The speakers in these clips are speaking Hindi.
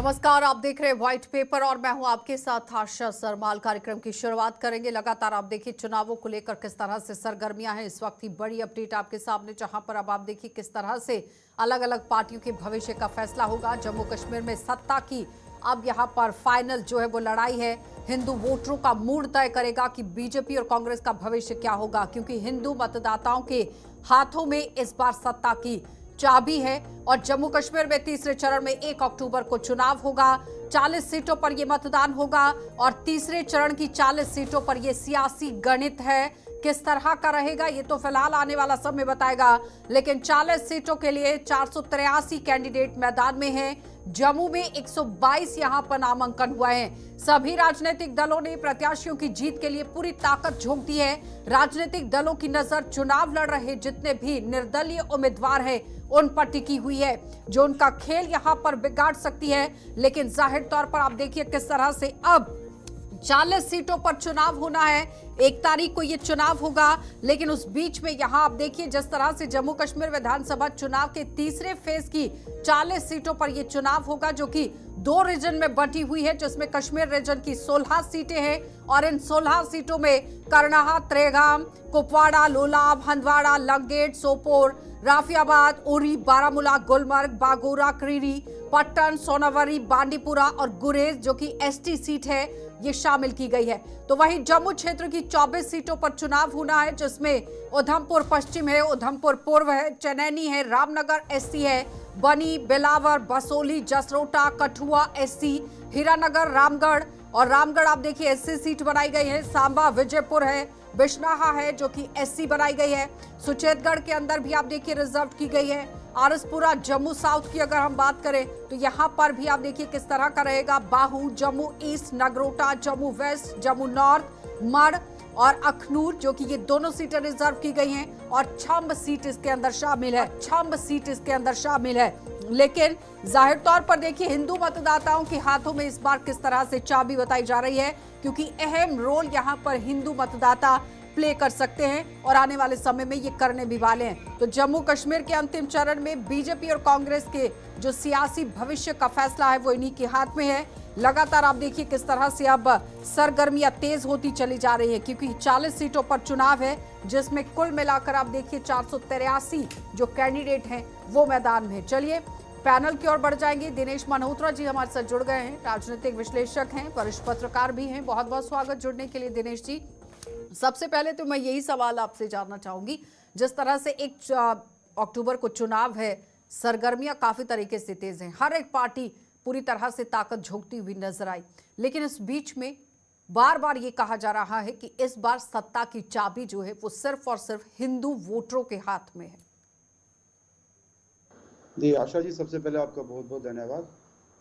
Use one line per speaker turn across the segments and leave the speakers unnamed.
नमस्कार, आप देख रहे हैं व्हाइट पेपर और मैं हूं आपके साथ आशा सरमाल। कार्यक्रम की शुरुआत करेंगे। लगातार आप देखिए चुनावों को लेकर किस तरह से सरगर्मियां हैं। इस वक्त की बड़ी अपडेट आपके सामने, जहां पर अब आप देखिए किस तरह से अलग अलग पार्टियों के भविष्य का फैसला होगा। जम्मू कश्मीर में सत्ता की अब यहां पर फाइनल जो है वो लड़ाई है। हिंदू वोटरों का मूड तय करेगा कि बीजेपी और कांग्रेस का भविष्य क्या होगा, क्योंकि हिंदू मतदाताओं के हाथों में इस बार सत्ता की चाबी है। और जम्मू कश्मीर में तीसरे चरण में 1 अक्टूबर को चुनाव होगा। 40 सीटों पर यह मतदान होगा और तीसरे चरण की 40 सीटों पर यह सियासी गणित है। किस तरह का रहेगा ये तो फिलहाल आने वाला समय बताएगा, लेकिन 40 सीटों के लिए 483 कैंडिडेट मैदान में हैं। जम्मू में 122 यहां पर नामांकन हुआ है। सभी राजनीतिक दलों ने प्रत्याशियों की जीत के लिए पूरी ताकत झोंक दी है। राजनीतिक दलों की नजर चुनाव लड़ रहे जितने भी निर्दलीय उम्मीदवार हैं उन पर टिकी हुई है, जो उनका खेल यहां पर बिगाड़ सकती है। लेकिन जाहिर तौर पर आप देखिए किस तरह से अब 40 सीटों पर चुनाव होना है। 1 तारीख को यह चुनाव होगा, लेकिन उस बीच में यहां आप देखिए जिस तरह से जम्मू कश्मीर विधानसभा चुनाव के तीसरे फेज की 40 सीटों पर यह चुनाव होगा, जो कि 2 रीजन में बंटी हुई है, जिसमें कश्मीर रीजन की 16 सीटें हैं और इन 16 सीटों में करनाहा, त्रेगाम, कुपवाड़ा, लोलाब, हंदवाड़ा, लंगेट, सोपोर, राफियाबाद, उरी, बारामूला, गुलमर्ग, बागोरा, क्रीरी, पट्टन, सोनावरी, बांडीपुरा और गुरेज, जो कि एसटी सीट है, ये शामिल की गई है। तो वहीं जम्मू क्षेत्र की 24 सीटों पर चुनाव होना है, जिसमें उधमपुर पश्चिम है, उधमपुर पूर्व है, चनैनी है, रामनगर एससी है, बनी, बिलावर, बसोली, जसरोटा, कठुआ एससी, हीरानगर, रामगढ़ और रामगढ़ आप देखिए एससी सीट बनाई गई है। सांबा, विजयपुर है, बिश्नाहा है जो कि एससी बनाई गई है। सुचेतगढ़ के अंदर भी आप देखिए रिजर्व की गई है। आरसपुरा, जम्मू साउथ की अगर हम बात करें तो यहां पर भी आप देखिए किस तरह का रहेगा। Bahu, Jammu east, Nagrota, Jammu west, Jammu north, Marh और अखनूर, जो कि ये दोनों सीटें रिजर्व की गई हैं और छंब सीट इसके अंदर शामिल है। लेकिन जाहिर तौर पर देखिए हिंदू मतदाताओं के हाथों में इस बार किस तरह से चाबी बताई जा रही है, क्योंकि अहम रोल यहां पर हिंदू मतदाता प्ले कर सकते हैं और आने वाले समय में ये करने भी वाले हैं। तो जम्मू कश्मीर के अंतिम चरण में बीजेपी और कांग्रेस के जो सियासी भविष्य का फैसला है वो इन्हीं के हाथ में है। लगातार आप देखिए किस तरह से अब सरगर्मियां तेज होती चली जा रही है, क्योंकि 40 सीटों पर चुनाव है, जिसमें कुल मिलाकर आप देखिए 483 जो कैंडिडेट हैं वो मैदान में। चलिए पैनल की ओर बढ़ जाएंगे। दिनेश मल्होत्रा जी हमारे साथ जुड़ गए हैं, राजनीतिक विश्लेषक हैं, वरिष्ठ पत्रकार भी हैं। बहुत बहुत स्वागत जुड़ने के लिए दिनेश जी। सबसे पहले तो मैं यही सवाल आपसे जानना चाहूंगी, जिस तरह से 1 अक्टूबर को चुनाव है, सरगर्मियां काफी तरीके से तेज हैं, हर एक पार्टी पूरी तरह से ताकत झोंकती हुई नजर आई, लेकिन इस बीच में बार बार ये कहा जा रहा है कि इस बार सत्ता की चाबी जो है वो सिर्फ और सिर्फ हिंदू वोटरों के हाथ में है।
जी आशा जी, सबसे पहले आपका बहुत बहुत धन्यवाद।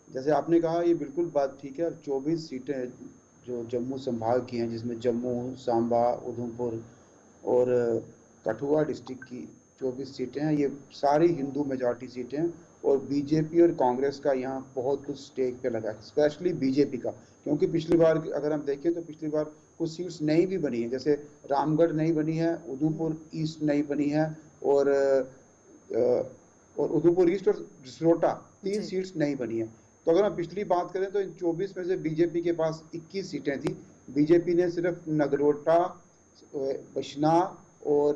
जैसे आपने कहा ये बिल्कुल बात ठीक है। 24 सीटें जो जम्मू संभाग की हैं, जिसमें जम्मू, सांबा, उधमपुर और कठुआ डिस्ट्रिक्ट की 24 सीटें हैं, ये सारी हिंदू मेजॉरिटी सीटें हैं। और बीजेपी और कांग्रेस का यहाँ बहुत कुछ स्टेक पे लगा है, स्पेशली बीजेपी का, क्योंकि पिछली बार अगर हम देखें तो पिछली बार कुछ सीट्स नई भी बनी है, जैसे रामगढ़ नई बनी है, उधमपुर ईस्ट नई बनी है और उधमपुर ईस्ट और जसरोटा 3 सीट्स नहीं बनी है। तो अगर हम पिछली बात करें तो इन 24 में से बीजेपी के पास 21 सीटें थी। बीजेपी ने सिर्फ नगरोटा, बशना और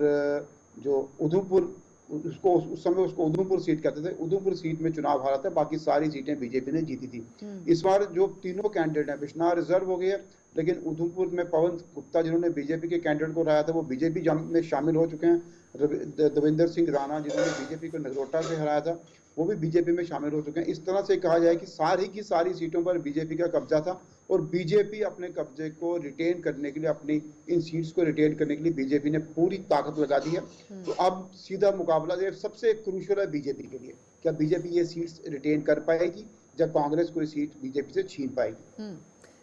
जो उधमपुर, उसको उस समय उसको उधमपुर सीट कहते थे, उधमपुर सीट में चुनाव हारा था, बाकी सारी सीटें बीजेपी ने जीती थी। इस बार जो तीनों कैंडिडेट हैं, बिश्नाह रिजर्व हो गए हैं, लेकिन उधमपुर में पवन गुप्ता जिन्होंने बीजेपी के कैंडिडेट को हराया था वो बीजेपी में शामिल हो चुके हैं। दविंदर सिंह राणा जिन्होंने बीजेपी को नगरोटा से हराया था वो भी बीजेपी में शामिल हो चुके हैं। इस तरह से कहा जाए कि सारी की सारी सीटों पर बीजेपी का कब्जा था और बीजेपी अपने कब्जे को रिटेन करने के लिए, अपनी इन सीट्स को रिटेन करने के लिए बीजेपी ने पूरी ताकत लगा दी है। तो अब सीधा मुकाबला सबसे क्रूशियल है बीजेपी के लिए, क्या बीजेपी ये सीट्स रिटेन कर पाएगी जब कांग्रेस कोई सीट बीजेपी से छीन पाएगी।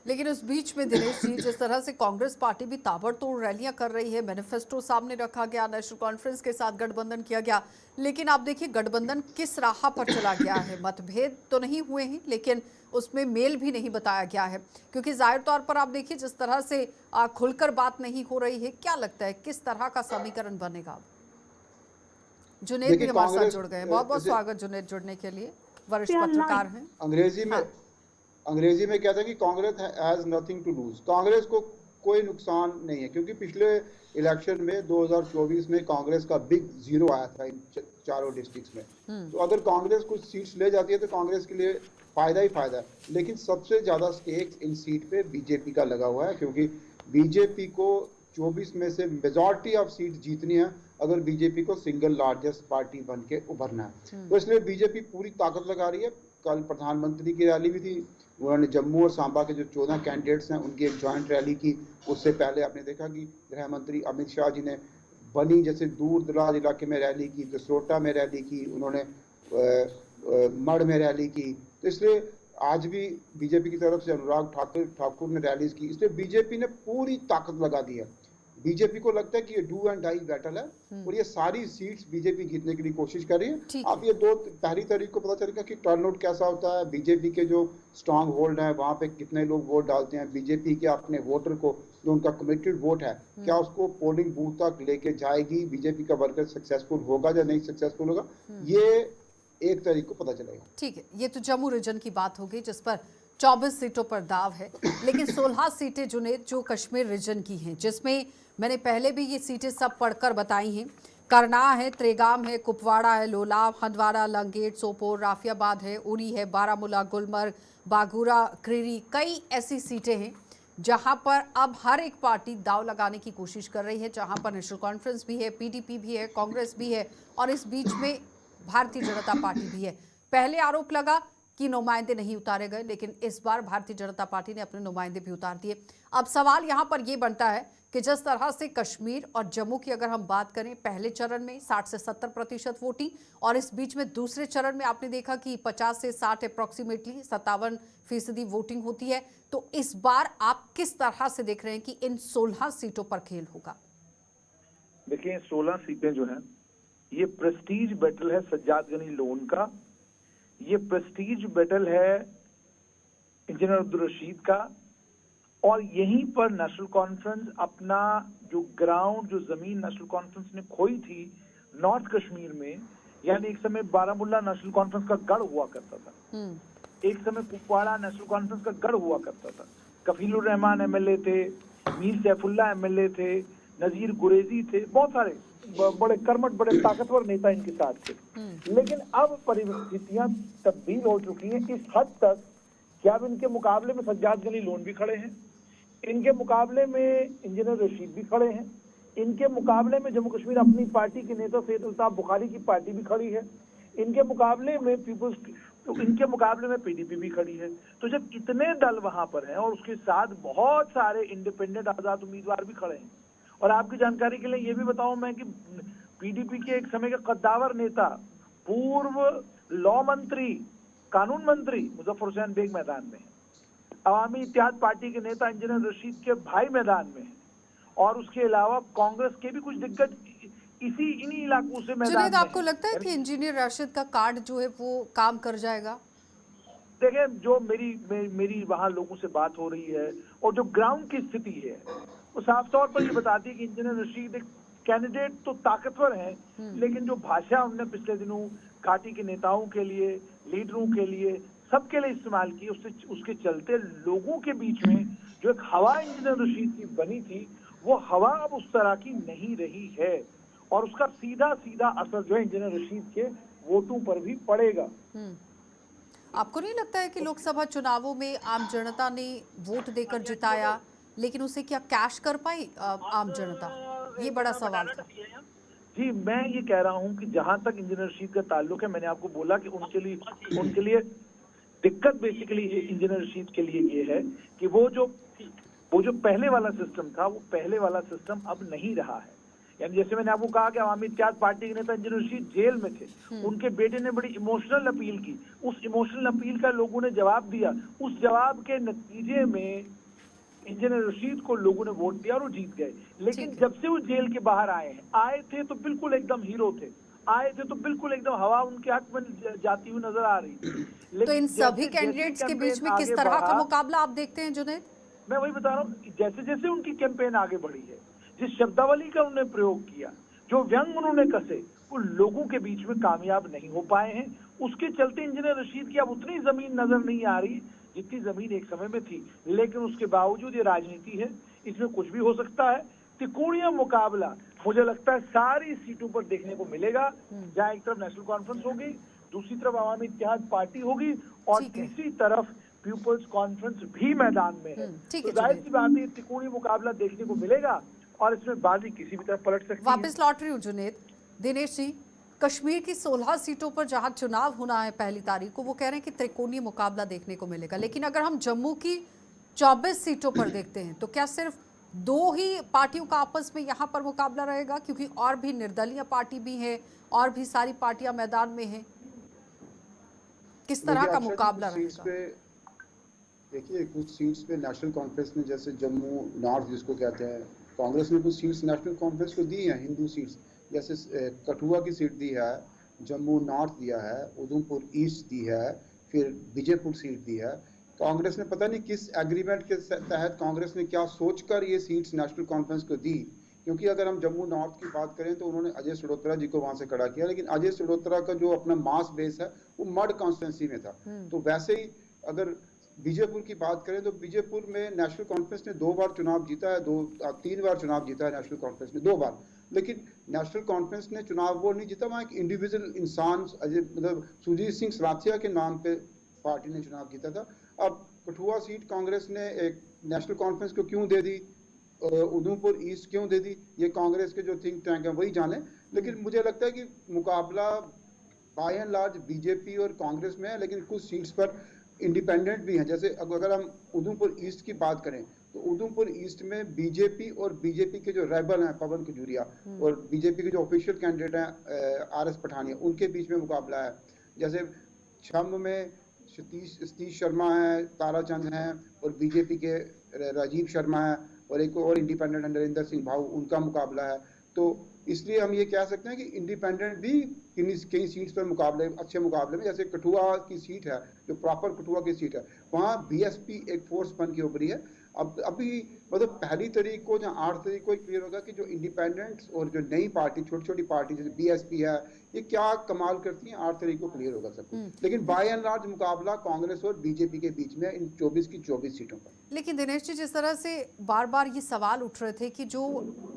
लेकिन उस बीच में दिनेश जी, जिस तरह से कांग्रेस पार्टी भी ताबड़तोड़ रैलियां कर रही है, मैनिफेस्टो सामने रखा गया, नेशनल कॉन्फ्रेंस के साथ गठबंधन किया गया, लेकिन आप देखिए गठबंधन किस राह पर चला गया है। मतभेद तो नहीं हुए हैं, लेकिन उसमें मेल भी नहीं बताया गया है, क्योंकि जाहिर तौर पर आप देखिए जिस तरह से खुलकर बात नहीं हो रही है। क्या लगता है किस तरह का समीकरण बनेगा? जुनेद भी हमारे साथ जुड़ गए हैं। बहुत बहुत स्वागत जुनेद जुड़ने के लिए, वरिष्ठ पत्रकार हैं।
अंग्रेजी में अंग्रेजी में कहते हैं कि Congress has nothing to lose, Congress को कोई नुकसान नहीं है, क्योंकि पिछले इलेक्शन में 2024 में कांग्रेस का बिग जीरो आया था इन चारों डिस्ट्रिक्ट्स में। तो अगर कांग्रेस कुछ सीट्स ले जाती है तो कांग्रेस के लिए फायदा ही फायदा है, लेकिन सबसे ज्यादा स्टेक्स इन सीट पे बीजेपी का लगा हुआ है, क्योंकि बीजेपी को 24 में से मेजॉरिटी ऑफ सीट जीतनी है अगर बीजेपी को सिंगल लार्जेस्ट पार्टी बन के उभरना है। तो इसलिए बीजेपी पूरी ताकत लगा रही है। कल प्रधानमंत्री की रैली भी थी, उन्होंने जम्मू और सांबा के जो 14 कैंडिडेट्स हैं उनकी एक जॉइंट रैली की। उससे पहले आपने देखा कि गृह मंत्री अमित शाह जी ने बनी जैसे दूर दराज इलाके में रैली की, जसरोटा में रैली की, उन्होंने मढ़ में रैली की। तो इसलिए आज भी बीजेपी की तरफ से अनुराग ठाकुर ने रैलीज की। इसलिए बीजेपी ने पूरी ताकत लगा दी है। बीजेपी को लगता है कि ये डू एंड डाई बैटल है और ये सारी सीट्स बीजेपी जीतने के लिए कोशिश कर रही है। अब ये पहली तारीख को पता चलेगा कि टर्नआउट कैसा होता है, बीजेपी के जो स्ट्रांग होल्ड है वहां पे कितने लोग वोट डालते हैं, बीजेपी के अपने वोटर को जो उनका कमिटेड वोट है क्या उसको पोलिंग बूथ तक लेके जाएगी, बीजेपी का वर्कर सक्सेसफुल होगा या नहीं सक्सेसफुल होगा, ये 1 तारीख को पता चलेगा।
ठीक है, ये तो जम्मू रीजन की बात होगी जिस पर 24 सीटों पर दाव है, लेकिन 16 सीटें जुनेद जो कश्मीर रीजन की हैं, जिसमें मैंने पहले भी ये सीटें सब पढ़कर बताई हैं। करनाह है, त्रेगाम है, कुपवाड़ा है, लोलाव, हंदवाड़ा, लंगेट, सोपोर, राफियाबाद है, उरी है, बारामूला, गुलमर्ग, बागूरा, क्रीरी, कई ऐसी सीटें हैं जहां पर अब हर एक पार्टी दाव लगाने की कोशिश कर रही है, जहां पर नेशनल कॉन्फ्रेंस भी है, पीडीपी भी है, कांग्रेस भी है और इस बीच में भारतीय जनता पार्टी भी है। पहले आरोप लगा कि नुमाइंदे नहीं उतारे गए, लेकिन इस बार भारतीय जनता पार्टी ने अपने नुमाइंदे भी उतार दिए। अब सवाल यहां पर यह बनता है कि जिस तरह से कश्मीर और जम्मू की अगर हम बात करें, पहले चरण में 60 से 70% वोटिंग और इस बीच में दूसरे चरण में आपने देखा कि 50 से 60 अप्रॉक्सीमेटली 57% वोटिंग होती है। तो इस बार आप किस तरह से देख रहे हैं कि इन 16 सीटों पर खेल होगा?
देखिए 16 सीटें जो हैं ये प्रेस्टीज बैटल है सज्जाद गनी लोन का, ये प्रेस्टीज बैटल है इंजीनियर अब्दुल रशीद का, और यहीं पर नेशनल कॉन्फ्रेंस अपना जो ग्राउंड, जो जमीन नेशनल कॉन्फ्रेंस ने खोई थी नॉर्थ कश्मीर में, यानी एक समय बारामूला नेशनल कॉन्फ्रेंस का गढ़ हुआ करता था, एक समय कुपवाड़ा नेशनल कॉन्फ्रेंस का गढ़ हुआ करता था। कफीलुर रहमान एमएलए थे, मीर सैफुल्लाह एमएलए थे, नजीर गुरेजी थे, बहुत सारे बड़े कर्मठ, बड़े ताकतवर नेता इनके साथ थे। लेकिन अब परिस्थितियां तब्दील हो चुकी हैं इस हद तक कि अब इनके मुकाबले में सज्जाद गनी लोन भी खड़े हैं, इनके मुकाबले में इंजीनियर रशीद भी खड़े हैं, इनके मुकाबले में जम्मू कश्मीर अपनी पार्टी के नेता सैयद अल्ताफ बुखारी की पार्टी भी खड़ी है, इनके मुकाबले में इनके मुकाबले में पीडीपी भी खड़ी है। तो जब इतने दल वहां पर हैं और उसके साथ बहुत सारे इंडिपेंडेंट आजाद उम्मीदवार भी खड़े हैं, और आपकी जानकारी के लिए ये भी बताऊं मैं कि पीडीपी के एक समय के कद्दावर नेता, पूर्व लॉ मंत्री, कानून मंत्री मुजफ्फर हुसैन बेग मैदान में है, अवामी इत्तेहाद पार्टी के नेता इंजीनियर रशीद के भाई मैदान में है, और उसके अलावा कांग्रेस के भी कुछ दिग्गज इन्हीं इलाकों से मैदान में।
आपको लगता है कि इंजीनियर राशिद का कार्ड जो है वो काम कर जाएगा?
देखिए, जो मेरी वहां लोगों से बात हो रही है और जो ग्राउंड की स्थिति है वो साफ तौर पर ये बताती है कि इंजीनियर रशीद एक कैंडिडेट तो ताकतवर है, लेकिन जो भाषा उन्होंने पिछले दिनों घाटी के नेताओं के लिए, लीडरों के लिए, सबके लिए इस्तेमाल की, उसके चलते लोगों के बीच में जो एक हवा इंजीनियर रशीद की बनी थी वो हवा अब उस तरह की नहीं रही है, और उसका सीधा सीधा असर जो है इंजीनियर रशीद के वोटों पर भी पड़ेगा।
आपको नहीं लगता है कि लोकसभा चुनावों में आम जनता ने वोट देकर जिताया, लेकिन उसे क्या कैश कर पाई आम जनता? ये बड़ा सवाल था।
जी, मैं ये कह रहा हूँ कि जहां तक इंजीनियर रशीद का ताल्लुक है, मैंने आपको बोला कि उनके लिए दिक्कत बेसिकली इंजीनियर रशीद के लिए ये है कि वो जो पहले वाला सिस्टम था, वो पहले वाला सिस्टम अब नहीं रहा है। यानी जैसे मैंने आपको कहा कि अवामी इत्तेहाद पार्टी के नेता इंजीनियर रशीद जेल में थे, उनके बेटे ने बड़ी इमोशनल अपील की, उस इमोशनल अपील का लोगों ने जवाब दिया, उस जवाब के नतीजे में इंजीनियर रशीद को लोगों ने वोट दिया और वो जीत गए। लेकिन जब से वो जेल के बाहर आए थे तो बिल्कुल एकदम हीरो थे, आए थे तो बिल्कुल एकदम हवा उनके हक में जाती हुई नजर आ रही थी।
तो इन सभी कैंडिडेट्स के बीच में किस तरह का मुकाबला आप देखते हैं जुनैद?
मैं वही बता रहा हूँ, जैसे जैसे उनकी कैंपेन आगे बढ़ी है, जिस शब्दावली का उन्होंने प्रयोग किया, जो व्यंग उन्होंने कसे, वो लोगों के बीच में कामयाब नहीं हो पाए हैं। उसके चलते इंजीनियर रशीद की अब उतनी जमीन नजर नहीं आ रही जितनी जमीन एक समय में थी, लेकिन उसके बावजूद ये राजनीति है, इसमें कुछ भी हो सकता है। त्रिकोणीय मुकाबला मुझे लगता है सारी सीटों पर देखने को मिलेगा, जहां एक तरफ नेशनल कॉन्फ्रेंस होगी, दूसरी तरफ अवामी इत्तेहाद पार्टी होगी और
ठीक है।
तीसरी तरफ पीपल्स कॉन्फ्रेंस भी मैदान में है।
ठीक
तो
है
जाहिर
जुनेद।
सी बात है, त्रिकोणीय मुकाबला देखने को मिलेगा और इसमें बाजी किसी भी तरफ पलट सकती है।
वापस लौट रही हूँ जुनेद। दिनेश जी, कश्मीर की 16 सीटों पर जहां चुनाव होना है पहली तारीख को, वो कह रहे हैं कि त्रिकोणीय मुकाबला देखने को मिलेगा, लेकिन अगर हम जम्मू की 24 सीटों पर देखते हैं तो क्या सिर्फ 2 ही पार्टियों का आपस में यहाँ पर मुकाबला रहेगा, क्योंकि और भी निर्दलीय पार्टी भी है और भी सारी पार्टियां मैदान में हैं? किस तरह का मुकाबला रहेगा?
देखिए कुछ सीट्स पे नेशनल कॉन्फ्रेंस ने, जैसे जम्मू नॉर्थ जिसको कहते हैं, कांग्रेस ने कुछ सीट्स नेशनल कॉन्फ्रेंस को दी हैं, हिंदू सीट्स, जैसे कठुआ की सीट दी है, जम्मू नॉर्थ दिया है, उधमपुर ईस्ट दी है, फिर विजयपुर सीट दी है। कांग्रेस ने पता नहीं किस एग्रीमेंट के तहत कांग्रेस ने क्या सोचकर ये सीट्स नेशनल कॉन्फ्रेंस को दी, क्योंकि अगर हम जम्मू नॉर्थ की बात करें तो उन्होंने अजय सडोत्रा जी को वहां से खड़ा किया, लेकिन अजय सडोत्रा का जो अपना मास बेस है वो मड कॉन्स्टिट्यूंसी में था। तो वैसे ही अगर बीजेपुर की बात करें तो बीजेपुर में नेशनल कॉन्फ्रेंस ने 2 बार चुनाव जीता है, 3 बार चुनाव जीता है नेशनल कॉन्फ्रेंस ने, 2 बार, लेकिन नेशनल कॉन्फ्रेंस ने चुनाव वो नहीं जीता, वहाँ एक इंडिविजुअल इंसान मतलब सुजीत सिंह सलाथिया के नाम पे पार्टी ने चुनाव जीता था। अब कठुआ सीट कांग्रेस ने एक नेशनल कॉन्फ्रेंस को क्यों दे दी, उधमपुर ईस्ट क्यों दे दी, ये कांग्रेस के जो थिंक टैंक है वही जाने, लेकिन मुझे लगता है कि मुकाबला बाय एंड लार्ज बीजेपी और कांग्रेस में है, लेकिन कुछ सीट्स पर इंडिपेंडेंट भी हैं। जैसे अगर हम उधमपुर ईस्ट की बात करें तो उधमपुर ईस्ट में बीजेपी और बीजेपी के जो रेबल हैं पवन खजूरिया और बीजेपी के जो ऑफिशियल कैंडिडेट हैं आरएस पठानिया, उनके बीच में मुकाबला है। जैसे छम में सतीश शर्मा है, ताराचंद हैं और बीजेपी के राजीव शर्मा है और एक और इंडिपेंडेंट नरेंद्र सिंह भाऊ, उनका मुकाबला है। तो इसलिए हम ये कह सकते हैं कि इंडिपेंडेंट भी कई सीट्स पर मुकाबले, अच्छे मुकाबले में, जैसे कठुआ की सीट है जो प्रॉपर कठुआ की सीट है, वहाँ बीएसपी एक फोर्स बन के उभरी है। अब अभी मतलब पहली तारीख को या 8 तारीख को क्लियर होगा कि जो इंडिपेंडेंट्स और जो नई पार्टी, छोटी छोटी पार्टी जैसे बीएसपी है, ये क्या कमाल करती हैं, 8 तारीख को क्लियर होगा सब कुछ। लेकिन बाय एंड लार्ज मुकाबला कांग्रेस और बीजेपी के बीच में इन 24 की 24 सीटों पर।
लेकिन दिनेश जी, जिस तरह से बार बार ये सवाल उठ रहे थे कि जो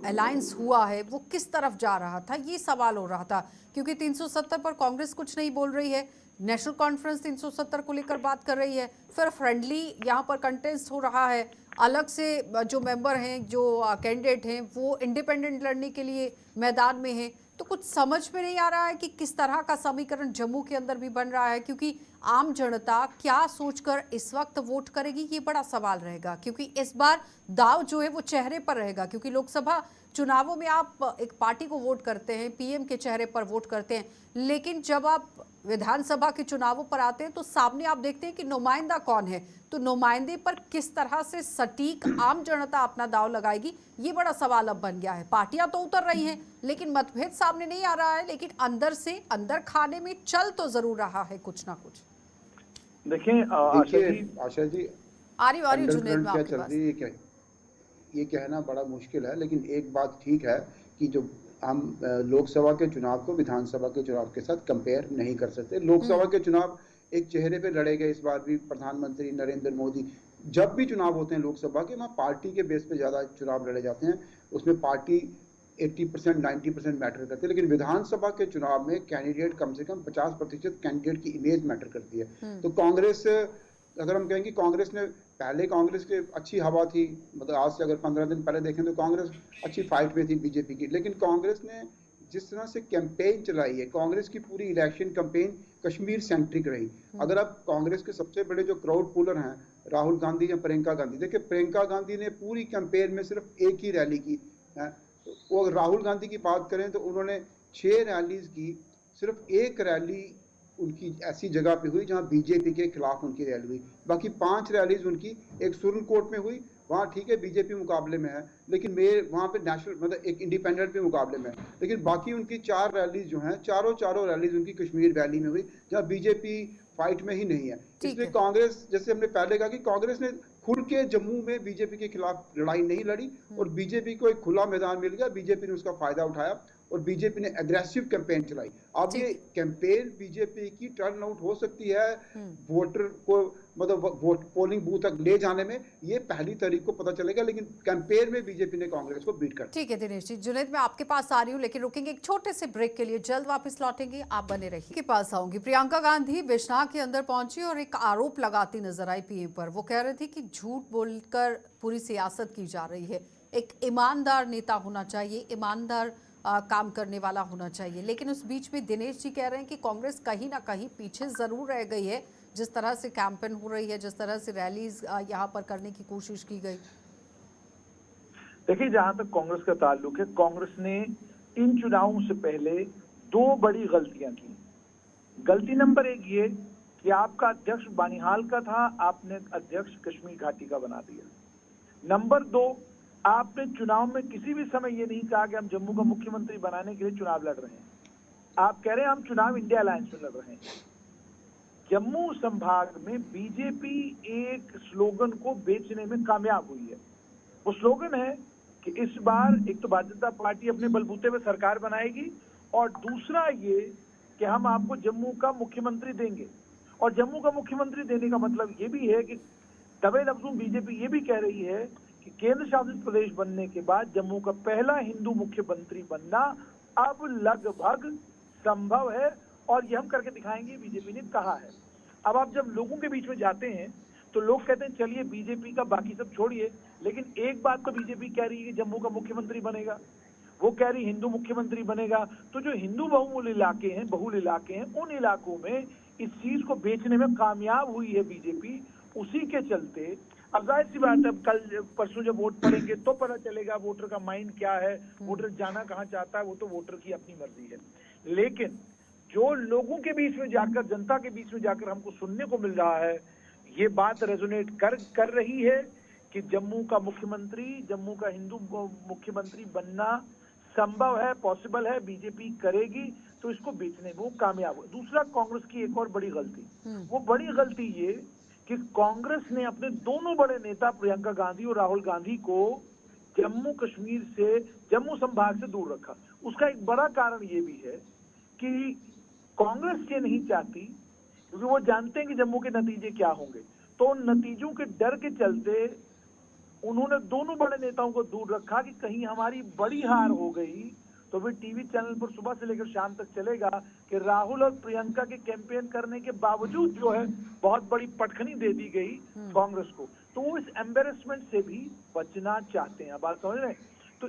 अलायंस हुआ है वो किस तरफ जा रहा था, ये सवाल हो रहा था, क्योंकि 370 पर कांग्रेस कुछ नहीं बोल रही है, नेशनल कॉन्फ्रेंस 370 को लेकर बात कर रही है, फिर फ्रेंडली यहाँ पर कंटेस्ट हो रहा है, अलग से जो मेंबर हैं, जो कैंडिडेट हैं, वो इंडिपेंडेंट लड़ने के लिए मैदान में हैं। तो कुछ समझ में नहीं आ रहा है कि किस तरह का समीकरण जम्मू के अंदर भी बन रहा है, क्योंकि आम जनता क्या सोचकर इस वक्त वोट करेगी, ये बड़ा सवाल रहेगा। क्योंकि इस बार दाव जो है वो चेहरे पर रहेगा, क्योंकि लोकसभा चुनावों में आप एक पार्टी को वोट करते हैं, पीएम के चेहरे पर वोट करते हैं, लेकिन जब आप विधानसभा के चुनावों पर आते हैं तो सामने आप देखते हैं कि नुमाइंदा कौन है, तो नुमाइंदे पर किस तरह से सटीक आम जनता अपना दाव लगाएगी, ये बड़ा सवाल अब बन गया है। पार्टियां तो उतर रही हैं, लेकिन मतभेद सामने नहीं आ रहा है, लेकिन अंदर से अंदर खाने में चल तो जरूर रहा है कुछ ना कुछ।
देखिए
आशा जी,
आ रही जुनेद में
क्या
आपके
चल
पास।
रही है, ये कहना बड़ा मुश्किल है, लेकिन एक बात ठीक है कि जो हम लोकसभा के चुनाव को विधानसभा के चुनाव के साथ कंपेयर नहीं कर सकते। लोकसभा के चुनाव एक चेहरे पे लड़े गए, इस बार भी प्रधानमंत्री नरेंद्र मोदी, जब भी चुनाव होते हैं लोकसभा के, वहाँ पार्टी के बेस पे ज्यादा चुनाव लड़े जाते हैं, उसमें पार्टी 80% 90% मैटर करती है। लेकिन विधानसभा के चुनाव में कैंडिडेट कम से कम 50% कैंडिडेट की इमेज मैटर करती है। तो कांग्रेस, अगर हम कहेंगे कांग्रेस ने पहले, कांग्रेस की अच्छी हवा थी, मतलब आज से अगर 15 दिन पहले देखें तो कांग्रेस अच्छी फाइट में थी बीजेपी की, लेकिन कांग्रेस ने जिस तरह से कैंपेन चलाई है, कांग्रेस की पूरी इलेक्शन कैंपेन कश्मीर सेंट्रिक रही। अगर आप कांग्रेस के सबसे बड़े जो क्राउड पुलर हैं राहुल गांधी या प्रियंका गांधी, देखिए प्रियंका गांधी ने पूरी कैंपेन में सिर्फ एक ही रैली की है। वो राहुल गांधी की बात करें तो उन्होंने 6 रैलीज की, सिर्फ एक रैली उनकी ऐसी जगह पे हुई जहां बीजेपी के खिलाफ उनकी रैली हुई। बाकी 5 रैलीज उनकी, एक सुरनकोट में हुई, वहाँ ठीक है बीजेपी मुकाबले में है, लेकिन वहाँ पे नेशनल मतलब एक इंडिपेंडेंट भी मुकाबले में है, लेकिन बाकी उनकी 4 रैलीज जो हैं, चारों रैलीज उनकी कश्मीर वैली में हुई, जहाँ बीजेपी फाइट में ही नहीं है। इसलिए कांग्रेस, जैसे हमने पहले कहा कि कांग्रेस ने खुल के जम्मू में बीजेपी के खिलाफ लड़ाई नहीं लड़ी और बीजेपी को एक खुला मैदान मिल गया, बीजेपी ने उसका फायदा उठाया और बीजेपी ने एग्रेसिव कैंपेन चलाई। अब ये कैंपेन बीजेपी की टर्न आउट हो सकती है, वोटर को मतलब वोट पोलिंग बूथ तक ले जाने में ये पहली तारीख को पता चलेगा, लेकिन कैंपेन में बीजेपी ने कांग्रेस को बीट कर।
ठीक है दिनेश जी, जुनैद मैं आपके पास आ रही हूँ लेकिन रुकेंगे एक छोटे से ब्रेक के लिए, जल्द वापस लौटेंगे, आप बने रहिए। के पास आऊंगी। प्रियंका गांधी बिश्नाह के अंदर पहुंची और एक आरोप लगाती नजर आई पीएम पर। वो कह रही थी कि झूठ बोलकर पूरी सियासत की जा रही है, एक ईमानदार नेता होना चाहिए, ईमानदार काम करने वाला होना चाहिए। लेकिन उस बीच में दिनेश जी कह रहे हैं कि कांग्रेस कहीं ना कहीं पीछे जरूर रह गई है, जिस तरह से कैंपेन हो रही है, जिस तरह से रैलीज यहाँ पर करने की कोशिश की गई।
देखिए, जहां तक कांग्रेस का ताल्लुक है, कांग्रेस ने इन चुनावों से पहले दो बड़ी गलतियां की। गलती नंबर एक ये कि आपका अध्यक्ष बानिहाल का था, आपने अध्यक्ष कश्मीर घाटी का बना दिया। नंबर दो, आपने चुनाव में किसी भी समय ये नहीं कहा कि हम जम्मू का मुख्यमंत्री बनाने के लिए चुनाव लड़ रहे हैं। आप कह रहे हैं हम चुनाव इंडिया अलायंस में लड़ रहे हैं। जम्मू संभाग में बीजेपी एक स्लोगन को बेचने में कामयाब हुई है। वो स्लोगन है कि इस बार एक तो भारतीय जनता पार्टी अपने बलबूते पे सरकार बनाएगी, और दूसरा ये कि हम आपको जम्मू का मुख्यमंत्री देंगे। और जम्मू का मुख्यमंत्री देने का मतलब ये भी है कि दबे लफ्जों में बीजेपी ये भी कह रही है कि केंद्र शासित प्रदेश बनने के बाद जम्मू का पहला हिंदू मुख्यमंत्री बनना अब लगभग संभव है, और ये हम करके दिखाएंगे, बीजेपी ने कहा है। अब आप जब लोगों के बीच में जाते हैं तो लोग कहते हैं चलिए बीजेपी का बाकी सब छोड़िए, लेकिन एक बात तो बीजेपी कह रही है कि जम्मू का मुख्यमंत्री बनेगा, वो कह रही हिंदू मुख्यमंत्री बनेगा। तो जो हिंदू बहुल इलाके हैं, उन इलाकों में इस चीज को बेचने में कामयाब हुई है बीजेपी। उसी के चलते अब जाहिर सी बात है, कल परसों जब वोट पड़ेंगे तो पता चलेगा वोटर का माइंड क्या है, वोटर जाना कहाँ चाहता है, वो तो वोटर की अपनी मर्जी है। लेकिन जो लोगों के बीच में जाकर, जनता के बीच में जाकर हमको सुनने को मिल रहा है, ये बात रेजोनेट कर रही है कि जम्मू का मुख्यमंत्री, जम्मू का हिंदू मुख्यमंत्री बनना संभव है, पॉसिबल है, बीजेपी करेगी। तो इसको बेचने में वो कामयाब हो। दूसरा, कांग्रेस की एक और बड़ी गलती, वो बड़ी गलती ये कि कांग्रेस ने अपने दोनों बड़े नेता प्रियंका गांधी और राहुल गांधी को जम्मू कश्मीर से, जम्मू संभाग से दूर रखा। उसका एक बड़ा कारण ये भी है कि कांग्रेस ये नहीं चाहती, क्योंकि वो जानते हैं कि जम्मू के नतीजे क्या होंगे, तो उन नतीजों के डर के चलते उन्होंने दोनों बड़े नेताओं को दूर रखा कि कहीं हमारी बड़ी हार हो गई तो फिर टीवी चैनल पर सुबह से लेकर शाम तक चलेगा कि राहुल और प्रियंका के कैंपेन करने के बावजूद जो है बहुत बड़ी पटखनी दे दी गई कांग्रेस को। तो वो इस एम्बेरसमेंट से भी बचना चाहते हैं। बात समझ रहे हैं? तो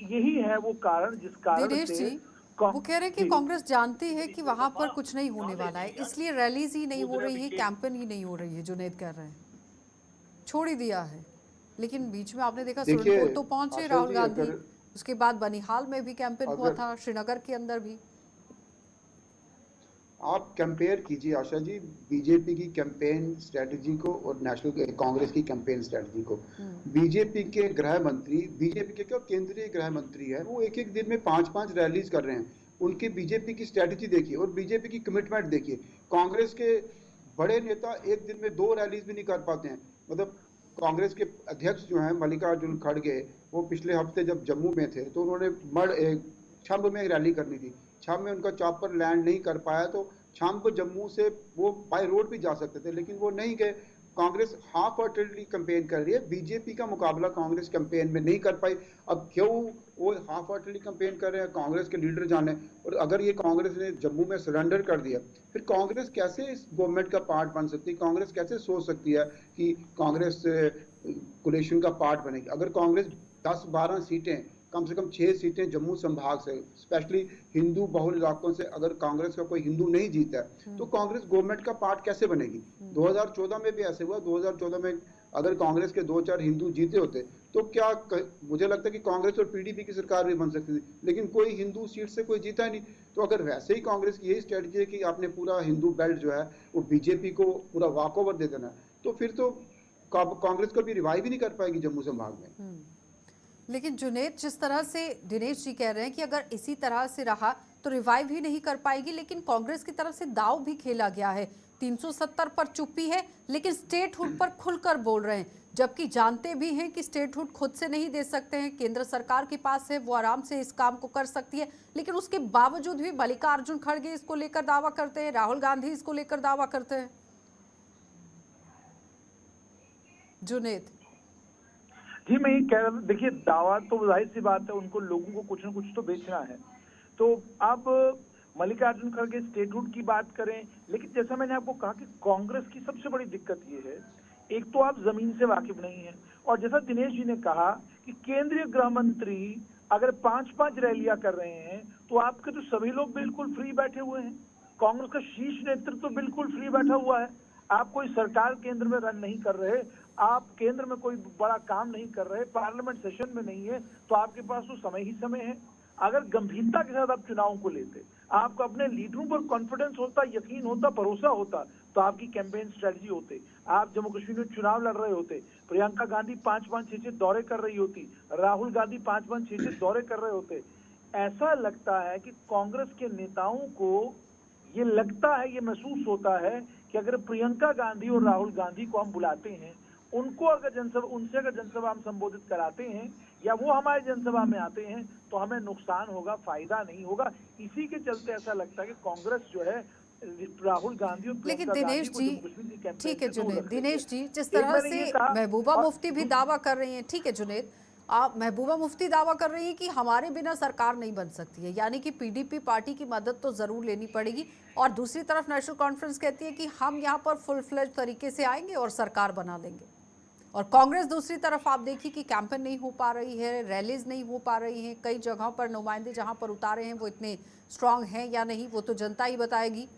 यही है वो कारण जिस कारण
दिनेश
से
जी, वो कह रहे हैं कि कांग्रेस जानती है कि वहां पर कुछ नहीं होने वाला है, इसलिए रैलीज ही नहीं हो रही है, कैंपेन ही नहीं हो रही है। जुनैद कह रहे हैं छोड़ ही दिया है। लेकिन बीच में आपने देखा
देखिए
सुरनकोट तो पहुंचे
आशा
राहुल
जी,
गांधी,
अगर
उसके बाद बनिहाल में भी कैंपेन हुआ
अगर
था, श्रीनगर के अंदर भी।
आप कंपेयर कीजिए आशा जी बीजेपी की कैंपेन स्ट्रेटजी को और नेशनल कांग्रेस की कैंपेन स्ट्रेटजी को। बीजेपी के गृह मंत्री, बीजेपी के क्या केंद्रीय गृह मंत्री है, वो एक एक दिन में 5-5 रैलीज कर रहे हैं। उनकी बीजेपी की स्ट्रेटजी देखिए और बीजेपी की कमिटमेंट देखिए। कांग्रेस के बड़े नेता एक दिन में 2 रैलीज भी नहीं कर पाते हैं। मतलब कांग्रेस के अध्यक्ष जो हैं मल्लिकार्जुन खड़गे, वो पिछले हफ्ते जब जम्मू में थे तो उन्होंने छंब में एक रैली करनी थी। छंब में उनका चॉपर लैंड नहीं कर पाया, तो शाम को जम्मू से वो बाय रोड भी जा सकते थे, लेकिन वो नहीं गए। कांग्रेस हाफ हार्टेडली कैंपेन कर रही है, बीजेपी का मुकाबला कांग्रेस कैंपेन में नहीं कर पाई। अब क्यों वो हाफ हार्टेडली कैंपेन कर रहे हैं, कांग्रेस के लीडर जाने। और अगर ये कांग्रेस ने जम्मू में सरेंडर कर दिया, फिर कांग्रेस कैसे इस गवर्नमेंट का पार्ट बन सकती है? कांग्रेस कैसे सोच सकती है कि कांग्रेस कोलिशन का पार्ट बनेगी? अगर कांग्रेस 10-12 सीटें, कम से कम 6 सीटें जम्मू संभाग से, स्पेशली हिंदू बहुल इलाकों से अगर कांग्रेस का कोई हिंदू नहीं जीता है तो कांग्रेस गवर्नमेंट का पार्ट कैसे बनेगी? 2014 में भी ऐसे हुआ। 2014 में अगर कांग्रेस के 2-4 हिंदू जीते होते तो क्या मुझे लगता है कि कांग्रेस और पीडीपी की सरकार भी बन सकती थी, लेकिन कोई हिंदू सीट से कोई जीता नहीं। तो अगर वैसे ही कांग्रेस की यही स्ट्रेटजी है कि आपने पूरा हिंदू बेल्ट जो है वो बीजेपी को पूरा वॉक ओवर दे देना है, तो फिर तो कांग्रेस को भी रिवाइव ही नहीं कर पाएगी जम्मू संभाग में।
लेकिन जुनैद, जिस तरह से दिनेश जी कह रहे हैं कि अगर इसी तरह से रहा तो रिवाइव ही नहीं कर पाएगी, लेकिन कांग्रेस की तरफ से दाव भी खेला गया है। 370 पर चुप्पी है, लेकिन स्टेटहुड पर खुलकर बोल रहे हैं, जबकि जानते भी हैं कि स्टेटहुड खुद से नहीं दे सकते हैं, केंद्र सरकार के पास है, वो आराम से इस काम को कर सकती है। लेकिन उसके बावजूद भी मल्लिकार्जुन खड़गे इसको लेकर दावा करते हैं, राहुल गांधी इसको लेकर दावा करते हैं। जुनेद।
जी मैं ये कह रहा था, देखिए दावा तो जाहिर सी बात है, उनको लोगों को कुछ न कुछ तो बेचना है। तो अब मल्लिकार्जुन खड़गे स्टेटहुड की बात करें, लेकिन जैसा मैंने आपको कहा कि कांग्रेस की सबसे बड़ी दिक्कत ये है, एक तो आप जमीन से वाकिफ नहीं है, और जैसा दिनेश जी ने कहा कि केंद्रीय गृह मंत्री अगर 5-5 रैलियां कर रहे हैं तो आपके तो सभी लोग बिल्कुल फ्री बैठे हुए हैं। कांग्रेस का शीर्ष नेतृत्व तो बिल्कुल फ्री बैठा हुआ है। आप कोई सरकार केंद्र में रन नहीं कर रहे, आप केंद्र में कोई बड़ा काम नहीं कर रहे, पार्लियामेंट सेशन में नहीं है, तो आपके पास तो समय ही समय है। अगर गंभीरता के साथ आप चुनाव को लेते, आपको अपने लीडरों पर कॉन्फिडेंस होता, यकीन होता, भरोसा होता, तो आपकी कैंपेन स्ट्रेटजी होते, आप जम्मू कश्मीर में चुनाव लड़ रहे होते, प्रियंका गांधी 5-5, 6-6 दौरे कर रही होती, राहुल गांधी 5-5, 6-6 दौरे कर रहे होते। ऐसा लगता है कि कांग्रेस के नेताओं को ये लगता है, ये महसूस होता है कि अगर प्रियंका गांधी और राहुल गांधी को हम बुलाते हैं, उनको अगर जनसभा, उनसे अगर जनसभा हम संबोधित कराते हैं या वो हमारे जनसभा में आते हैं तो हमें नुकसान होगा, फायदा नहीं होगा। इसी के चलते ऐसा लगता है कि कांग्रेस जो है राहुल गांधी और
लेकिन
प्रियंका गांधी
दिनेश
को
जी,
जम्मू कश्मीर की कैंपेन
ठीक है
से दूर
जुनेद,
रख रही है।
दिनेश जी जिस
एक
तरह
मैंने
से
ये कहा,
महबूबा
और
मुफ्ती भी दावा कर रही हैं, ठीक है जुनेद, आप महबूबा मुफ्ती दावा कर रही हैं कि हमारे बिना सरकार नहीं बन सकती है, यानी कि पीडीपी पार्टी की मदद तो जरूर लेनी पड़ेगी, और दूसरी तरफ नेशनल कॉन्फ्रेंस कहती है कि हम यहाँ पर फुल फ्लेज तरीके से आएंगे और सरकार बना लेंगे। और कांग्रेस दूसरी तरफ आप देखिए कि कैंपेन नहीं हो पा रही है, रैलीज नहीं हो पा रही हैं, कई जगहों पर नुमाइंदे जहां पर उतारे हैं वो इतने स्ट्रांग हैं या नहीं, वो तो जनता ही बताएगी।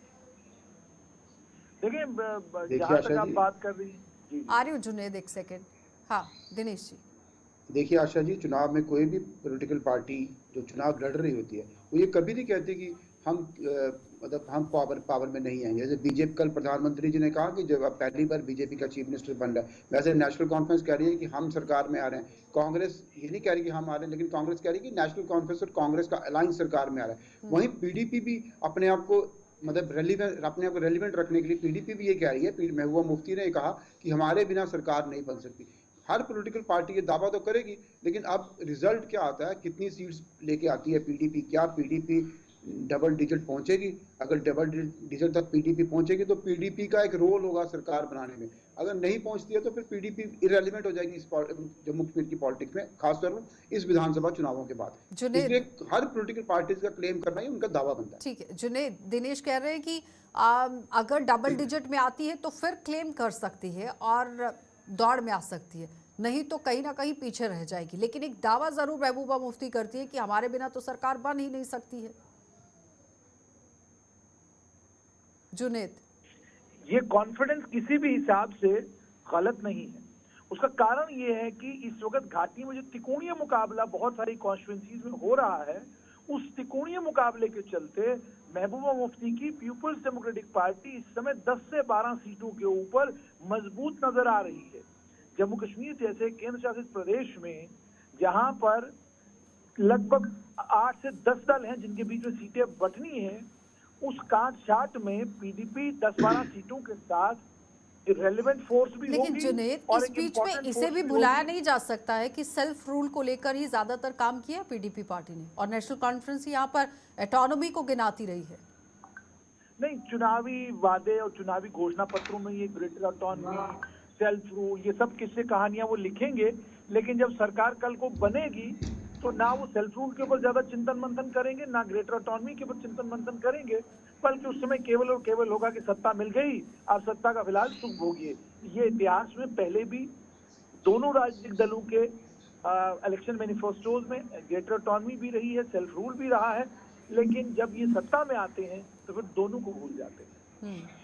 देखिए
देखिए
जहां तक
आशा
आप
जी,
बात कर रही हैं, जी
आ रही हूँ जुनेद, एक सेकेंड। हाँ दिनेश जी।
देखिए आशा जी, चुनाव में कोई भी पॉलिटिकल पार्टी जो चुनाव लड़ रही होती है वो ये कभी नहीं कहती कि हम मतलब हम पावर में नहीं आएंगे। जैसे बीजेपी, कल प्रधानमंत्री जी ने कहा कि जब अब पहली बार बीजेपी का चीफ मिनिस्टर बन रहा है, वैसे नेशनल कॉन्फ्रेंस कह रही है कि हम सरकार में आ रहे हैं। कांग्रेस ये नहीं कह रही कि हम आ रहे हैं, लेकिन कांग्रेस कह रही है कि नेशनल कॉन्फ्रेंस और कांग्रेस का अलायंस सरकार में आ रहा है। वहीं पीडीपी भी अपने आप को मतलब रेलिवेंट, अपने आप को रेलिवेंट रखने के लिए पीडीपी भी ये कह रही है, महबूबा मुफ्ती ने कहा कि हमारे बिना सरकार नहीं बन सकती। हर पॉलिटिकल पार्टी ये दावा तो करेगी, लेकिन अब रिजल्ट क्या आता है, कितनी सीट्स लेके आती है पीडीपी, क्या पीडीपी डबल डिजिट पहुंचेगी? अगर डबल डिजिट तक पीडीपी पहुंचेगी तो पीडीपी का एक रोल होगा सरकार बनाने में। अगर नहीं पहुंचती है तो फिर पीडीपी इरेलीवेंट हो जाएगी इस जम्मू कश्मीर की पॉलिटिक्स में, खासतौर पर इस विधानसभा चुनावों के बाद।
जुनेद,
इसलिए हर पॉलिटिकल पार्टीज का क्लेम करना ही उनका दावा बनता है।
ठीक है जुनेद, दिनेश कह रहे हैं कि अगर डबल डिजिट में आती है तो फिर क्लेम कर सकती है और दौड़ में आ सकती है, नहीं तो कहीं ना कहीं पीछे रह जाएगी। लेकिन एक दावा जरूर महबूबा मुफ्ती करती है कि हमारे बिना तो सरकार बन ही नहीं सकती है। जुनेद,
ये कॉन्फिडेंस किसी भी हिसाब से गलत नहीं है। उसका कारण ये है कि इस वक्त घाटी में जो त्रिकोणीय मुकाबला बहुत सारी कॉन्स्टिट्यूंसीज में हो रहा है, उस त्रिकोणीय मुकाबले के चलते महबूबा मुफ्ती की पीपुल्स डेमोक्रेटिक पार्टी इस समय 10 से 12 सीटों के ऊपर मजबूत नजर आ रही है। जम्मू कश्मीर जैसे केंद्र शासित प्रदेश में जहां पर लगभग 8 से 10 दल हैं जिनके बीच में सीटें बंटनी है, उस काट छाट में पीडीपी 10-12 सीटों के साथ रेलेवेंट फोर्स भी
लेकिन
होगी।
जुनेद,
और
इस
एक
बीच में
important
इसे
force
भी भुलाया
होगी।
नहीं जा सकता है कि सेल्फ रूल को लेकर ही ज्यादातर काम किया पीडीपी पार्टी ने, और नेशनल कॉन्फ्रेंस यहाँ पर ऑटोनॉमी को गिनाती रही है।
नहीं, चुनावी वादे और चुनावी घोषणा पत्रों में ये ग्रेटर ऑटोनॉमी, सेल्फ रूल, ये सब किस्से कहानियां वो लिखेंगे, लेकिन जब सरकार कल को बनेगी तो ना वो सेल्फ रूल के ऊपर ज्यादा चिंतन मंथन करेंगे, ना ग्रेटर ऑटोनॉमी के ऊपर चिंतन मंथन करेंगे, बल्कि उस समय केवल और केवल होगा कि सत्ता मिल गई, अब सत्ता का फिलहाल सुख भोगिए। ये इतिहास में पहले भी दोनों राजनीतिक दलों के इलेक्शन मैनिफेस्टोज में ग्रेटर ऑटोनॉमी भी रही है, सेल्फ रूल भी रहा है, लेकिन जब ये सत्ता में आते हैं तो फिर दोनों को भूल जाते हैं।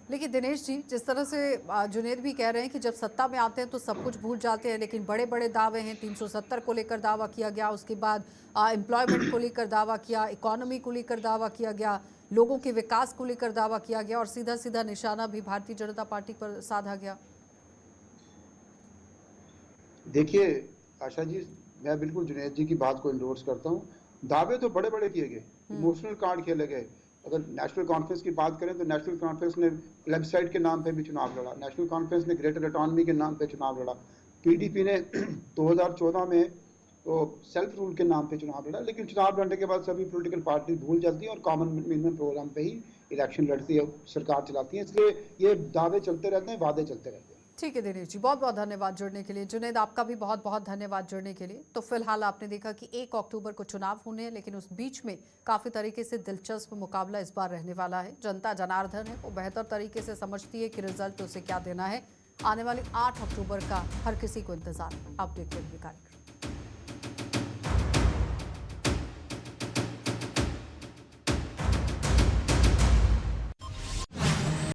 लेकिन दिनेश जी, जिस तरह से जुनेद भी कह रहे हैं कि जब सत्ता में आते हैं तो सब कुछ भूल जाते हैं, लेकिन बड़े बड़े दावे हैं, 370 को लेकर दावा किया गया, उसके बाद एम्प्लॉयमेंट को लेकर दावा किया, इकोनॉमी को लेकर दावा किया गया, लोगों के विकास को लेकर दावा किया गया, और सीधा सीधा निशाना भी भारतीय जनता पार्टी पर साधा गया।
देखिए आशा जी, मैं बिल्कुल जुनेद जी की बात को इंडोर्स करता हूँ। दावे तो बड़े बड़े किए गए, इमोशनल कार्ड खेले गए। अगर नेशनल कॉन्फ्रेंस की बात करें तो नेशनल कॉन्फ्रेंस ने वेबसाइट के नाम पे भी चुनाव लड़ा, नेशनल कॉन्फ्रेंस ने ग्रेटर ऑटोनॉमी के नाम पे चुनाव लड़ा, पीडीपी ने 2014 में तो सेल्फ रूल के नाम पे चुनाव लड़ा। लेकिन चुनाव लड़ने के बाद सभी पॉलिटिकल पार्टी भूल जाती हैं और कॉमन मिनिमम प्रोग्राम पे ही इलेक्शन लड़ती है, सरकार चलाती है। इसलिए ये दावे चलते रहते हैं, वादे चलते रहते हैं।
ठीक है दिनेश जी, बहुत बहुत धन्यवाद जुड़ने के लिए। जुनेद, आपका भी बहुत बहुत धन्यवाद जुड़ने के लिए। तो फिलहाल आपने देखा कि 1 अक्टूबर को चुनाव होने हैं, लेकिन उस बीच में काफ़ी तरीके से दिलचस्प मुकाबला इस बार रहने वाला है। जनता जनार्दन है, वो बेहतर तरीके से समझती है कि रिजल्ट उसे क्या देना है। आने वाली 8 अक्टूबर का हर किसी को इंतजार है। आप देखते रहिए कार्यक्रम।